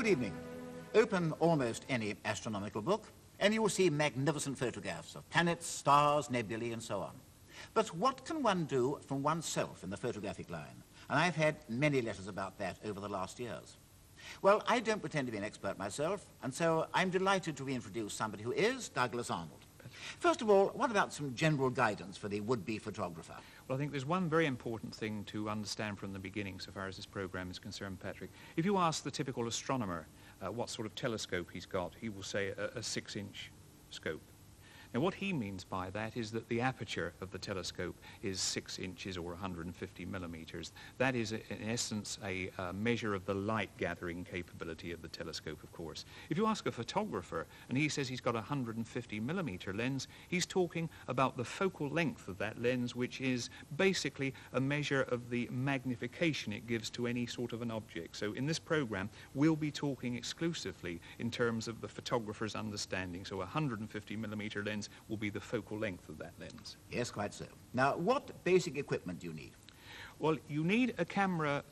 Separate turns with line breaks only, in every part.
Good evening. Open almost any astronomical book, and you will see magnificent photographs of planets, stars, nebulae, and so on. But what can one do from oneself in the photographic line? And I've had many letters about that over the last years. Well, I don't pretend to be an expert myself, and so I'm delighted to reintroduce somebody who is Douglas Arnold. First of all, what about some general guidance for the would-be photographer?
Well, I think there's one very important thing to understand from the beginning so far as this program is concerned, Patrick. If you ask the typical astronomer what sort of telescope he's got, he will say a 6-inch scope. Now, what he means by that is that the aperture of the telescope is 6 inches or 150 millimeters. That is, in essence, a measure of the light-gathering capability of the telescope, of course. If you ask a photographer and he says he's got a 150 millimeter lens, he's talking about the focal length of that lens, which is basically a measure of the magnification it gives to any sort of an object. So in this program, we'll be talking exclusively in terms of the photographer's understanding. So a 150 millimeter lens will be the focal length of that lens.
Yes, quite so. Now, what basic equipment do you need?
Well, you need a camera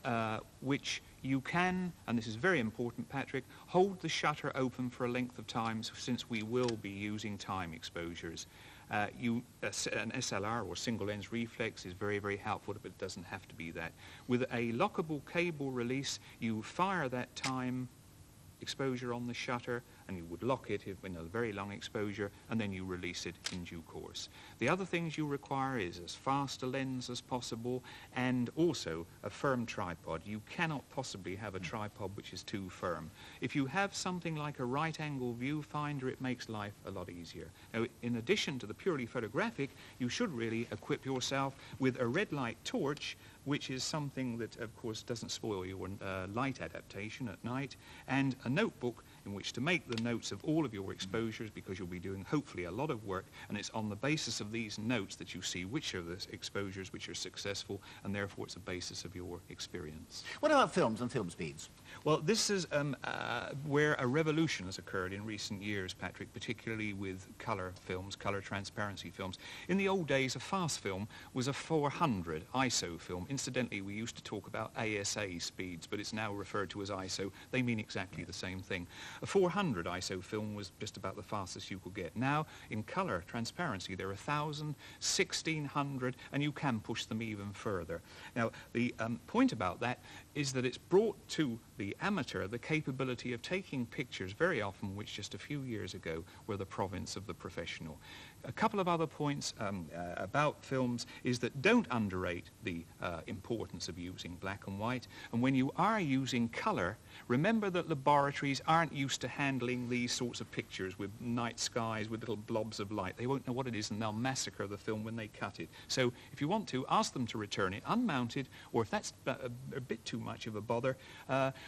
which you can, and this is very important, Patrick, hold the shutter open for a length of time, since we will be using time exposures. An SLR or single lens reflex is very, very helpful, but it doesn't have to be that. With a lockable cable release, you fire that time exposure on the shutter, and you would lock it in a very long exposure, and then you release it in due course. The other things you require is as fast a lens as possible, and also a firm tripod. You cannot possibly have a tripod which is too firm. If you have something like a right-angle viewfinder, it makes life a lot easier. Now, in addition to the purely photographic, you should really equip yourself with a red light torch, which is something that, of course, doesn't spoil your light adaptation at night, and a notebook in which to make the notes of all of your exposures, because you'll be doing, hopefully, a lot of work, and it's on the basis of these notes that you see which are the exposures which are successful, and therefore it's a basis of your experience.
What about films and film speeds?
Well, this is where a revolution has occurred in recent years, Patrick, particularly with color films, color transparency films. In the old days, a fast film was a 400 ISO film. Incidentally, we used to talk about ASA speeds, but it's now referred to as ISO. They mean exactly the same thing. A 400 ISO film was just about the fastest you could get. Now, in color transparency, there are 1,000, 1,600, and you can push them even further. Now, the point about that is that it's brought to the amateur the capability of taking pictures, very often which just a few years ago were the province of the professional. A couple of other points about films is that don't underrate the importance of using black and white. And when you are using color, remember that laboratories aren't used to handling these sorts of pictures with night skies, with little blobs of light. They won't know what it is, and they'll massacre the film when they cut it. So if you want to, ask them to return it unmounted, or if that's a bit too much of a bother,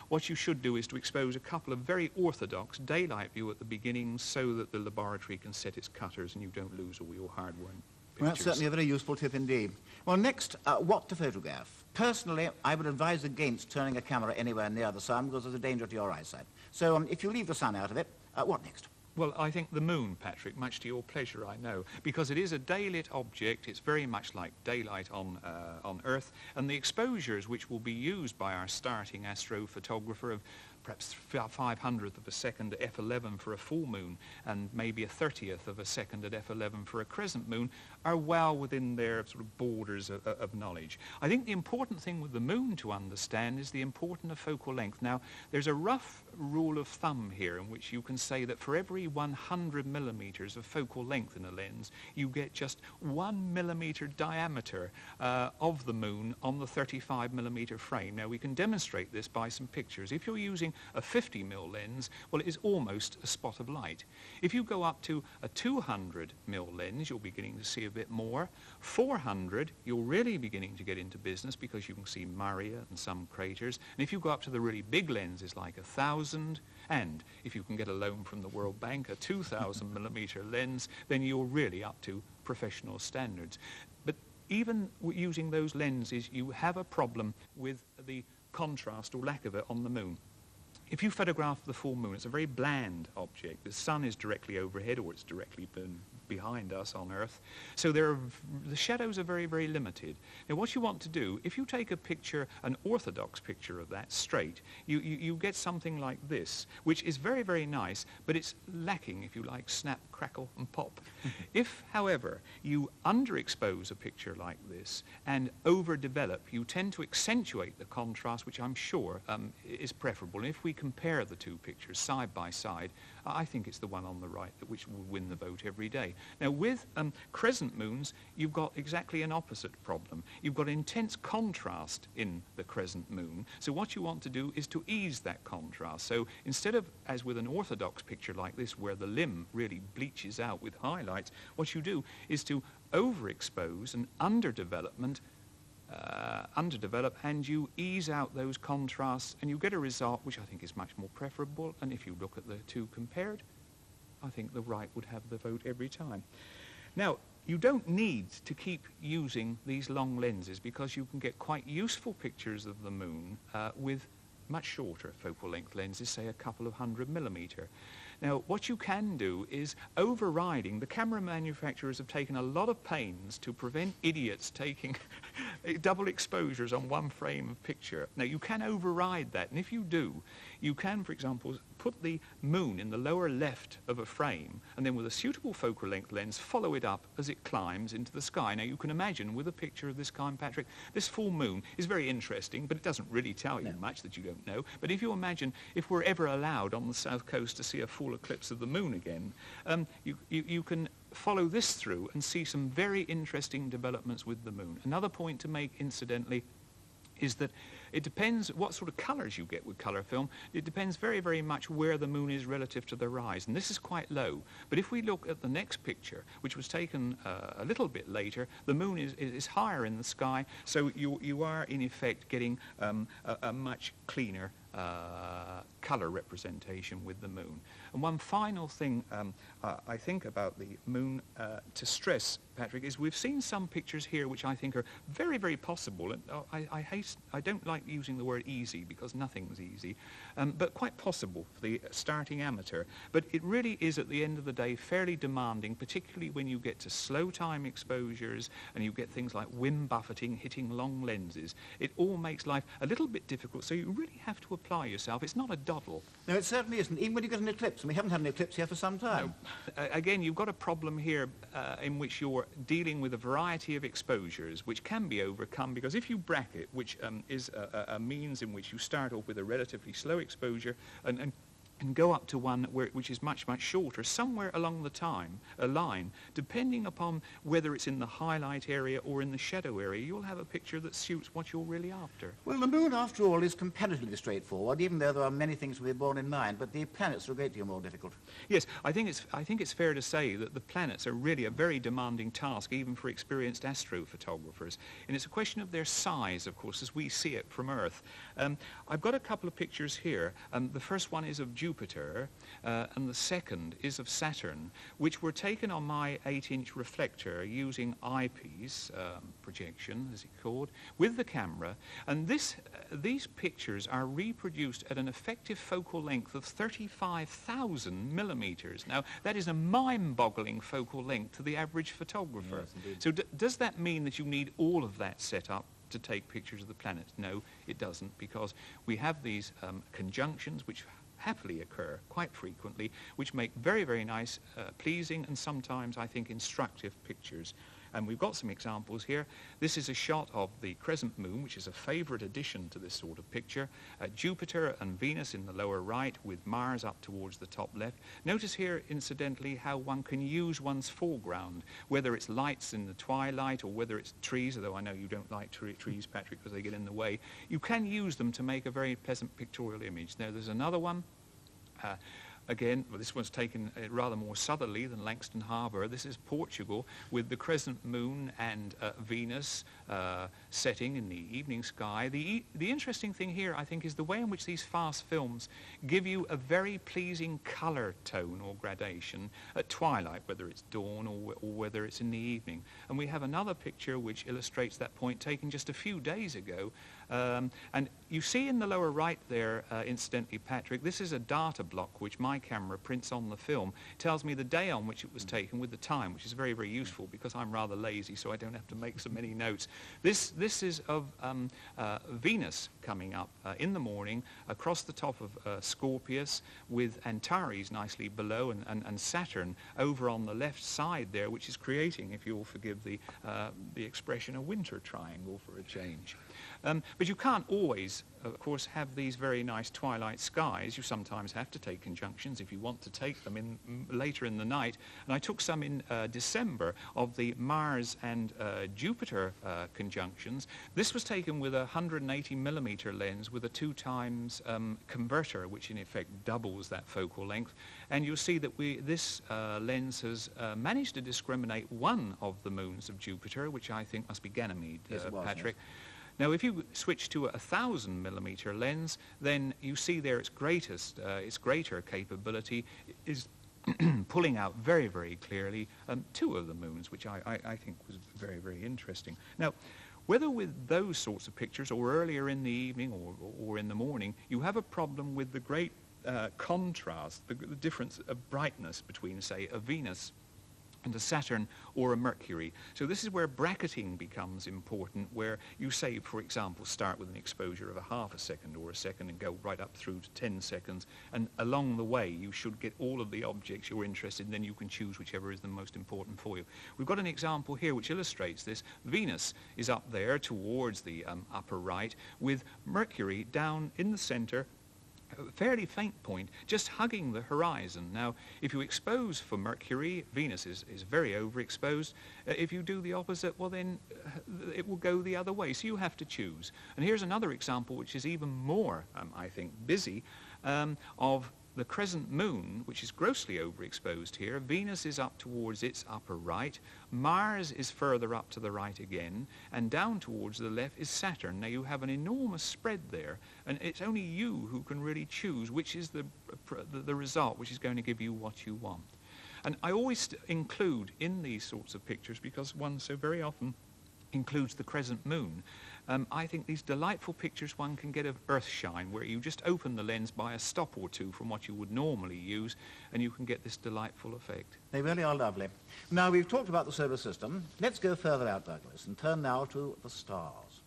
what you should do is to expose a couple of very orthodox daylight view at the beginning, so that the laboratory can set its cutters and you don't lose all your hard-won pictures.
Well, that's certainly a very useful tip indeed. Well, next, what to photograph? Personally, I would advise against turning a camera anywhere near the sun, because there's a danger to your eyesight. So if you leave the sun out of it, what next?
Well, I think the moon, Patrick, much to your pleasure, I know, because it is a daylit object. It's very much like daylight on Earth, and the exposures which will be used by our starting astrophotographer of perhaps 500th of a second at f11 for a full moon, and maybe a 30th of a second at f11 for a crescent moon, are well within their sort of borders of knowledge. I think the important thing with the moon to understand is the importance of focal length. Now, there's a rough rule of thumb here in which you can say that for every 100 millimeters of focal length in a lens, you get just 1 millimeter diameter of the moon on the 35 millimeter frame. Now, we can demonstrate this by some pictures. If you're using a 50 mil lens, well, it is almost a spot of light. If you go up to a 200 mil lens, you're beginning to see a bit more. 400, you're really beginning to get into business, because you can see Maria and some craters. And if you go up to the really big lenses like 1,000, and if you can get a loan from the World Bank, a 2,000 millimeter lens, then you're really up to professional standards. But even using those lenses, you have a problem with the contrast or lack of it on the moon. if you photograph the full moon, it's a very bland object. The sun is directly overhead, or it's directly behind us on Earth. So the shadows are very, very limited. Now what you want to do, if you take a picture, an orthodox picture of that straight, you get something like this, which is very, very nice, but it's lacking, if you like, snap, crackle and pop. If, however, you underexpose a picture like this and overdevelop, you tend to accentuate the contrast, which I'm sure is preferable. And if we compare the two pictures side by side, I think it's the one on the right which will win the vote every day. Now with crescent moons, you've got exactly an opposite problem. You've got intense contrast in the crescent moon. So what you want to do is to ease that contrast. So instead of, as with an orthodox picture like this, where the limb really bleaches out with highlights, what you do is to overexpose and underdevelop, and you ease out those contrasts, and you get a result which I think is much more preferable. And if you look at the two compared, I think the right would have the vote every time. Now, you don't need to keep using these long lenses, because you can get quite useful pictures of the moon with much shorter focal length lenses, say a couple of 100mm. Now, what you can do is overriding. The camera manufacturers have taken a lot of pains to prevent idiots taking double exposures on one frame of picture. Now, you can override that, and if you do, you can, for example, put the moon in the lower left of a frame, and then with a suitable focal length lens, follow it up as it climbs into the sky. Now, you can imagine with a picture of this kind, Patrick, this full moon is very interesting, but it doesn't really tell you much that you don't know. But if you imagine if we're ever allowed on the south coast to see a full eclipse of the moon again, you can follow this through and see some very interesting developments with the moon. Another point to make, incidentally, is that it depends what sort of colours you get with colour film. It depends very, very much where the moon is relative to the horizon. This is quite low. But if we look at the next picture, which was taken a little bit later, the moon is higher in the sky, so you are, in effect, getting a much cleaner colour representation with the moon. And one final thing I think about the moon to stress, Patrick, is we've seen some pictures here which I think are very, very possible. And I don't like using the word easy, because nothing's easy, but quite possible for the starting amateur. But it really is, at the end of the day, fairly demanding, particularly when you get to slow time exposures and you get things like wind buffeting, hitting long lenses. It all makes life a little bit difficult, so you really have to apply yourself. It's not a doddle.
No, it certainly isn't, even when you get an eclipse, and we haven't had an eclipse here for some time.
No. Again, you've got a problem here in which you're dealing with a variety of exposures which can be overcome, because if you bracket, which is a means in which you start off with a relatively slow exposure and go up to one which is much, much shorter, somewhere along the line, depending upon whether it's in the highlight area or in the shadow area, you'll have a picture that suits what you're really after.
Well, the moon, after all, is comparatively straightforward, even though there are many things to be borne in mind, but the planets are a great deal more difficult.
Yes, I think it's fair to say that the planets are really a very demanding task, even for experienced astrophotographers. And it's a question of their size, of course, as we see it from Earth. I've got a couple of pictures here. The first one is of Jupiter, and the second is of Saturn, which were taken on my 8-inch reflector using eyepiece projection, as it's called, with the camera. And these pictures are reproduced at an effective focal length of 35,000 millimeters. Now, that is a mind-boggling focal length to the average photographer. Yes, so does that mean that you need all of that set up to take pictures of the planets? No, it doesn't, because we have these conjunctions which happily occur quite frequently, which make very, very nice, pleasing, and sometimes, I think, instructive pictures. And we've got some examples here. This is a shot of the crescent moon, which is a favorite addition to this sort of picture. Jupiter and Venus in the lower right, with Mars up towards the top left. Notice here, incidentally, how one can use one's foreground, whether it's lights in the twilight or whether it's trees, although I know you don't like trees, Patrick, because they get in the way. You can use them to make a very pleasant pictorial image. Now, there's another one. Again, well, this one's taken rather more southerly than Langston Harbour. This is Portugal with the crescent moon and Venus setting in the evening sky. The interesting thing here, I think, is the way in which these fast films give you a very pleasing colour tone or gradation at twilight, whether it's dawn or whether it's in the evening. And we have another picture which illustrates that point, taken just a few days ago. And you see in the lower right there, incidentally, Patrick, this is a data block which my camera prints on the film. It tells me the day on which it was taken with the time, which is very, very useful because I'm rather lazy, so I don't have to make so many notes. This is of Venus coming up in the morning across the top of Scorpius, with Antares nicely below, and Saturn over on the left side there, which is creating, if you'll forgive the expression, a winter triangle for a change. But you can't always, of course, have these very nice twilight skies. You sometimes have to take conjunctions if you want to take them later in the night. And I took some in December of the Mars and Jupiter conjunctions. This was taken with a 180mm lens with a 2x converter, which in effect doubles that focal length. And you'll see that this lens has managed to discriminate one of the moons of Jupiter, which I think must be Ganymede,
yes, it was,
Patrick.
Yes.
Now, if you switch to a 1000mm lens, then you see there its greater capability is pulling out very, very clearly two of the moons, which I think was very, very interesting. Now, whether with those sorts of pictures or earlier in the evening or in the morning, you have a problem with the great contrast, the difference of brightness between, say, a Venus and a Saturn or a Mercury. So this is where bracketing becomes important, where you say, for example, start with an exposure of a half a second or a second and go right up through to 10 seconds, and along the way you should get all of the objects you're interested in, then you can choose whichever is the most important for you. We've got an example here which illustrates this. Venus is up there towards the upper right, with Mercury down in the center, a fairly faint point, just hugging the horizon. Now, if you expose for Mercury, Venus is very overexposed. If you do the opposite, well then it will go the other way. So you have to choose. And here's another example which is even more, I think, busy, of the crescent moon, which is grossly overexposed here. Venus is up towards its upper right. Mars is further up to the right again. And down towards the left is Saturn. Now you have an enormous spread there. And it's only you who can really choose which is the result which is going to give you what you want. And I always include in these sorts of pictures, because one so very often includes the crescent moon, I think these delightful pictures one can get of Earthshine, where you just open the lens by a stop or two from what you would normally use, and you can get this delightful effect.
They really are lovely. Now, we've talked about the solar system. Let's go further out, Douglas, and turn now to the stars.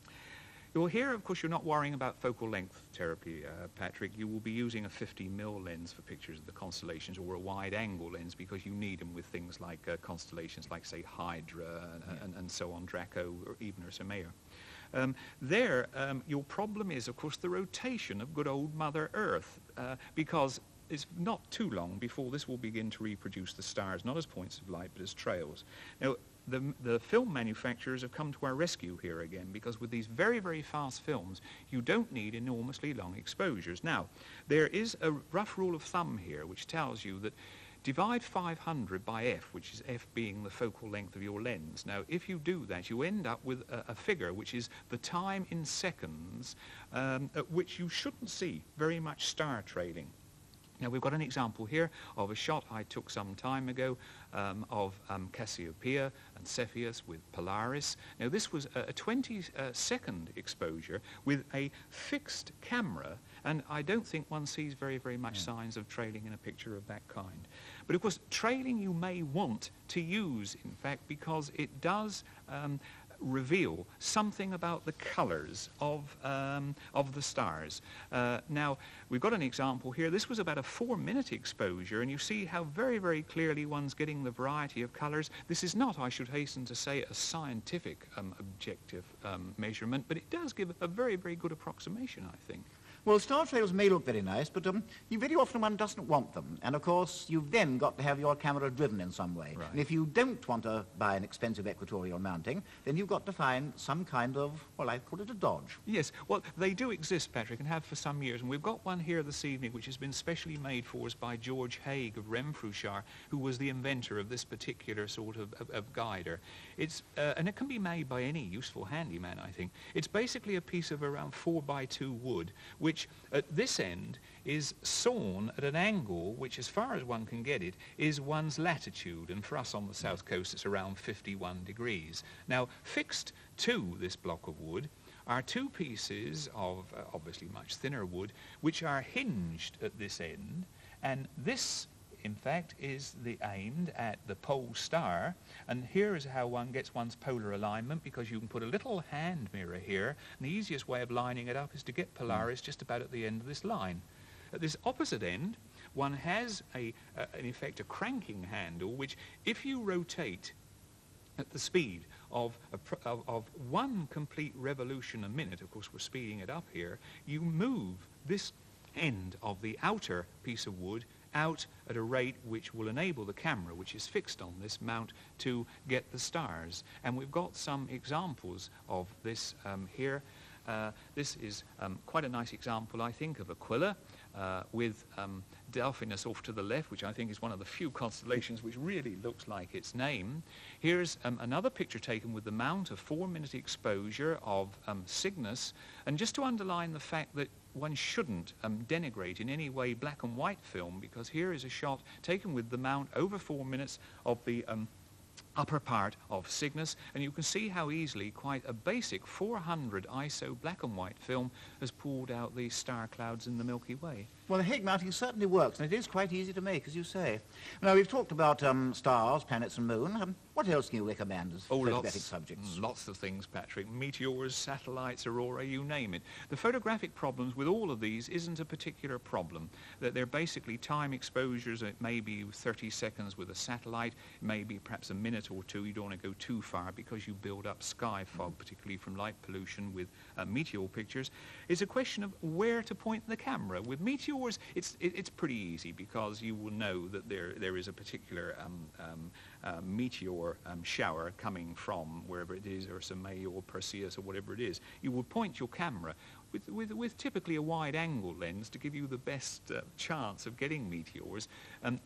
Well, here, of course, you're not worrying about focal length therapy, Patrick. You will be using a 50mm lens for pictures of the constellations, or a wide-angle lens, because you need them with things like constellations like, say, Hydra and so on, Draco, or even Ursa Major. Your problem is, of course, the rotation of good old Mother Earth, because it's not too long before this will begin to reproduce the stars, not as points of light, but as trails. Now, the film manufacturers have come to our rescue here again, because with these very, very fast films, you don't need enormously long exposures. Now, there is a rough rule of thumb here which tells you that divide 500 by f, which is f being the focal length of your lens. Now, if you do that, you end up with a figure which is the time in seconds at which you shouldn't see very much star trailing. Now, we've got an example here of a shot I took some time ago of Cassiopeia and Cepheus with Polaris. Now, this was a 20-second exposure with a fixed camera, and I don't think one sees very, very much signs of trailing in a picture of that kind. But, of course, trailing you may want to use, in fact, because it does reveal something about the colours of the stars. Now, we've got an example here. This was about a 4-minute exposure, and you see how very, very clearly one's getting the variety of colours. This is not, I should hasten to say, a scientific objective measurement, but it does give a very, very good approximation, I think.
Well, star trails may look very nice, but you very often one doesn't want them. And, of course, you've then got to have your camera driven in some way.
Right.
And if you don't want to buy an expensive equatorial mounting, then you've got to find some kind of, well, I call it a dodge.
Yes, well, they do exist, Patrick, and have for some years. And we've got one here this evening which has been specially made for us by George Haig of Renfrewshire, who was the inventor of this particular sort of guider. It's, and it can be made by any useful handyman, I think. It's basically a piece of around 4x2 wood, which at this end is sawn at an angle which, as far as one can get it, is one's latitude. And for us on the south coast, it's around 51 degrees. Now, fixed to this block of wood are two pieces of obviously much thinner wood, which are hinged at this end, and this in fact is aimed at the pole star. And here is how one gets one's polar alignment, because you can put a little hand mirror here, and the easiest way of lining it up is to get Polaris just about at the end of this line. At this opposite end, one has in effect a cranking handle, which if you rotate at the speed of one complete revolution a minute, of course we're speeding it up here, you move this end of the outer piece of wood out at a rate which will enable the camera, which is fixed on this mount, to get the stars. And we've got some examples of this here. This is quite a nice example, I think, of Aquila with Delphinus off to the left, which I think is one of the few constellations which really looks like its name. Here's another picture taken with the mount, a 4-minute exposure of Cygnus. And just to underline the fact that one shouldn't denigrate in any way black and white film, because here is a shot taken with the mount over 4 minutes of the upper part of Cygnus, and you can see how easily quite a basic 400 ISO black and white film has pulled out the star clouds in the Milky Way.
Well, the Haig mounting certainly works, and it is quite easy to make, as you say. Now, we've talked about stars, planets and moon. What else can you recommend as photographic subjects?
Lots of things, Patrick. Meteors, satellites, aurora, you name it. The photographic problems with all of these isn't a particular problem. That they're basically time exposures. It may be 30 seconds with a satellite, it may be perhaps a minute or two. You don't want to go too far because you build up sky fog, particularly from light pollution with meteor pictures. It's a question of where to point the camera. With meteors, it's pretty easy, because you will know that there is a particular meteor shower coming from wherever it is, Ursa Major or Perseus or whatever it is. You will point your camera with typically a wide angle lens to give you the best chance of getting meteors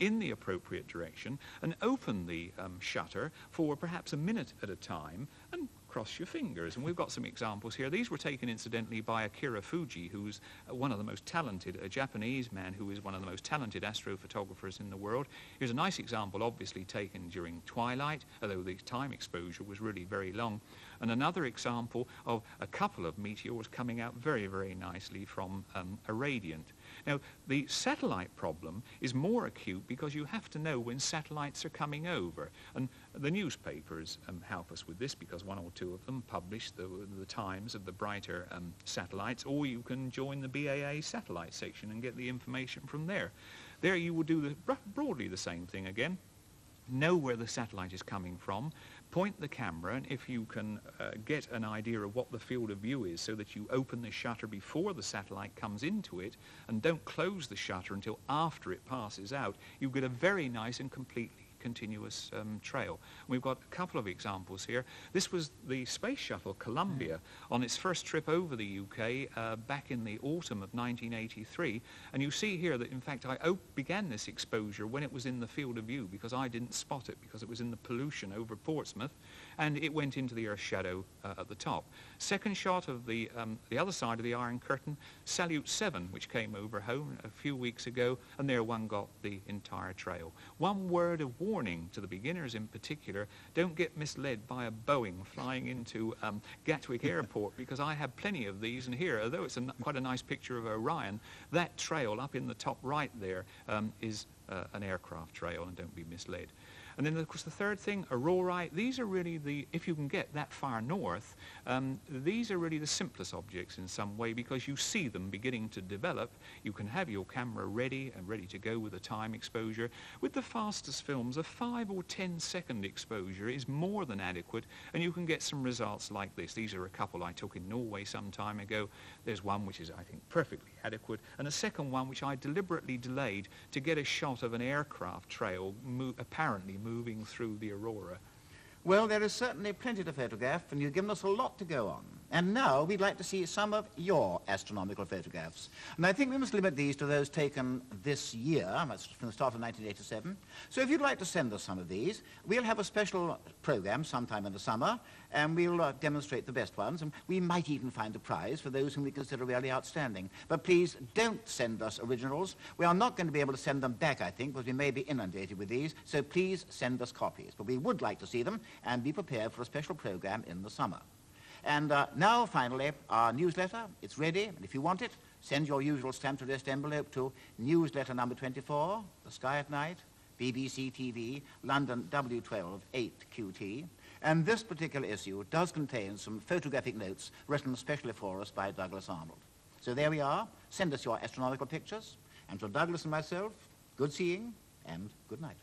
in the appropriate direction, and open the shutter for perhaps a minute at a time and cross your fingers. And we've got some examples here. These were taken incidentally by Akira Fuji, who's one of the most talented, a Japanese man who is one of the most talented astrophotographers in the world. Here's a nice example, obviously taken during twilight, although the time exposure was really very long. And another example of a couple of meteors coming out very, very nicely from a radiant. Now, the satellite problem is more acute because you have to know when satellites are coming over. And the newspapers help us with this, because one or two of them publish the times of the brighter satellites, or you can join the BAA satellite section and get the information from there. There you will do broadly the same thing again. Know where the satellite is coming from, point the camera, and if you can get an idea of what the field of view is, so that you open the shutter before the satellite comes into it and don't close the shutter until after it passes out, you get a very nice and completely continuous trail. We've got a couple of examples here. This was the space shuttle Columbia on its first trip over the UK back in the autumn of 1983, and you see here that in fact I began this exposure when it was in the field of view, because I didn't spot it because it was in the pollution over Portsmouth, and it went into the Earth's shadow at the top. Second shot of the other side of the Iron Curtain, Salute 7, which came over home a few weeks ago, and there one got the entire trail. One word of warning to the beginners in particular: don't get misled by a Boeing flying into Gatwick Airport, because I have plenty of these, and here, although it's quite a nice picture of Orion, that trail up in the top right there is an aircraft trail, and don't be misled. And then, of course, the third thing, aurorae. These are really if you can get that far north, these are really the simplest objects in some way because you see them beginning to develop. You can have your camera ready and ready to go with a time exposure. With the fastest films, a 5 or 10 second exposure is more than adequate, and you can get some results like this. These are a couple I took in Norway some time ago. There's one which is, I think, perfectly adequate, and a second one which I deliberately delayed to get a shot of an aircraft trail apparently moving through the aurora.
Well, there is certainly plenty to photograph, and you've given us a lot to go on. And now we'd like to see some of your astronomical photographs. And I think we must limit these to those taken this year, that's from the start of 1987. So if you'd like to send us some of these, we'll have a special program sometime in the summer, and we'll demonstrate the best ones, and we might even find a prize for those whom we consider really outstanding. But please don't send us originals. We are not going to be able to send them back, I think, because we may be inundated with these, so please send us copies. But we would like to see them and be prepared for a special program in the summer. And now, finally, our newsletter. It's ready, and if you want it, send your usual stamped addressed envelope to newsletter number 24, The Sky at Night, BBC TV, London W12 8QT. And this particular issue does contain some photographic notes written especially for us by Douglas Arnold. So there we are. Send us your astronomical pictures. And for Douglas and myself, good seeing and good night.